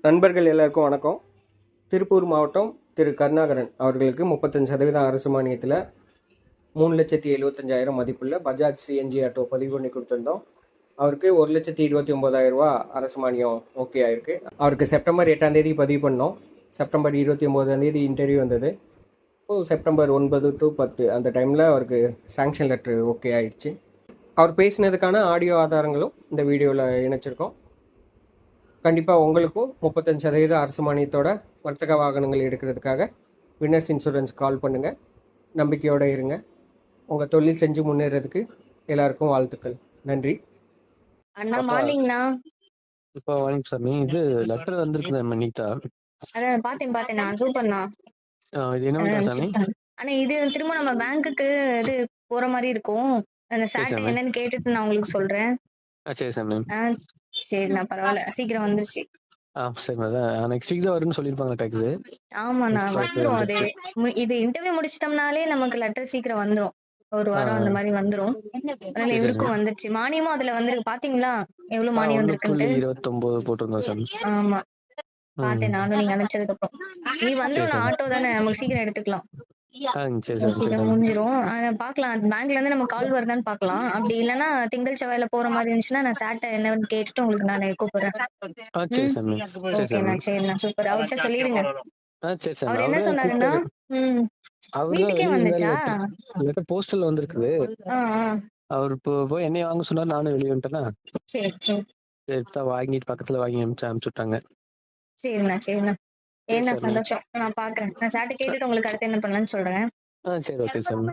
நண்பர்கள் எல்லாருக்கும் வணக்கம். திருப்பூர் மாவட்டம் திரு கருணாகரன் அவர்களுக்கு 35% அரசு மானியத்தில் 3,75,000 மதிப்புள்ள பஜாஜ் சிஎன்ஜி ஆட்டோ பதிவு பண்ணி கொடுத்துருந்தோம். அவருக்கு 1,29,000 அரசு மானியம் ஓகே ஆயிருக்கு. அவருக்கு செப்டம்பர் 8ஆம் தேதி பதிவு பண்ணோம். செப்டம்பர் 29ஆம் தேதி இன்டர்வியூ வந்தது. இப்போது செப்டம்பர் 9 to 10 அந்த டைமில் அவருக்கு சாங்ஷன் லெட்ரு ஓகே ஆயிடுச்சு. அவர் பேசினதுக்கான ஆடியோ ஆதாரங்களும் இந்த வீடியோவில் இணைச்சிருக்கோம். கண்டிப்பாக உங்களுக்கும் 35% அரசு மானியத்தோட வர்த்தக வாகனங்கள் எடுக்கிறதுக்காக வின்னர்ஸ் இன்சூரன்ஸ் கால் பண்ணுங்கள். நம்பிக்கையோடு இருங்க. உங்கள் தொழில் செஞ்சு முன்னேறதுக்கு எல்லாருக்கும் வாழ்த்துக்கள். நன்றி. அண்ணா மார்னிங்ண்ணா. இப்போ வணக்கம் சாமி. இது லெட்டர் வந்திருக்கு நம்ம நீட்டா. அதான் பார்த்தேன் சூப்பர்ண்ணா. இது என்ன வேணும் சாமி? அண்ணா இது திரும்ப நம்ம பேங்க்குக்கு இது போற மாதிரி இருக்கும். அந்த சாட் என்னன்னு கேட்டுட்டு நான் உங்களுக்கு சொல்றேன். சரி சாமி. சரிண்ணா, பரவாயில்ல, சீக்கிரம் வந்துருச்சு. சரி, அதான் நெக்ஸ்ட் வீக் தான் வரும்னு சொல்லியிருப்பாங்க டேக்ஸ். ஆமாண்ணா, வந்துரும். அது இது இன்டர்வியூ முடிச்சிட்டோம்னாலே நமக்கு லெட்டர் சீக்கிரம் வந்துரும். ஒரு வாரம் அந்த மாதிரி வந்துரும். அதனால இவருக்கும் வந்துருச்சு. மானியமும் அதுல வந்துருக்கு. பாத்தீங்களா எவ்வளவு மானியம் வந்திருக்குன்ட்டு? 29 போட்டிருந்தோம் சாமி. ஆமா பாத்தேன் நானும், நீங்க அனுப்பிச்சதுக்கு அப்புறம். நீ வந்துரும், ஆட்டோ தானே, நமக்கு சீக்கிரம் எடுத்துக்கலாம். சீக்கிரம் முடிஞ்சிரும். பாக்கலாம், பேங்க்ல இருந்து நம்ம கால் வருதான்னு பாக்கலாம். அப்படி இல்லன்னா திங்கள் செவ்வாயில போற மாதிரி இருந்துச்சுன்னா நான் சாட்டை என்னன்னு கேட்டுட்டு உங்களுக்கு நான் கூப்பிடுறேன். ஓகேண்ணா, சரிண்ணா, சூப்பர். அவர்கிட்ட சொல்லிடுங்க. அவர் என்ன சொன்னாருன்னா வீட்டுக்கே வந்துச்சா? போஸ்டல் வந்திருக்குது. அவர் போய் என்னைய வாங்க சொன்னாரு, நானும் வெளியே வந்துட்டேன்னா சரி சரி வாங்கிட்டு பக்கத்துல வாங்கி அனுப்பிச்சுட்டாங்க. சரிண்ணா ஏன்னா சந்தோஷம். நான் பாக்குறேன். நான் சாட்டை கேட்டுட்டு உங்களுக்கு அடுத்து என்ன பண்ணலாம்னு சொல்றேன். சரி, ஓகே சார்.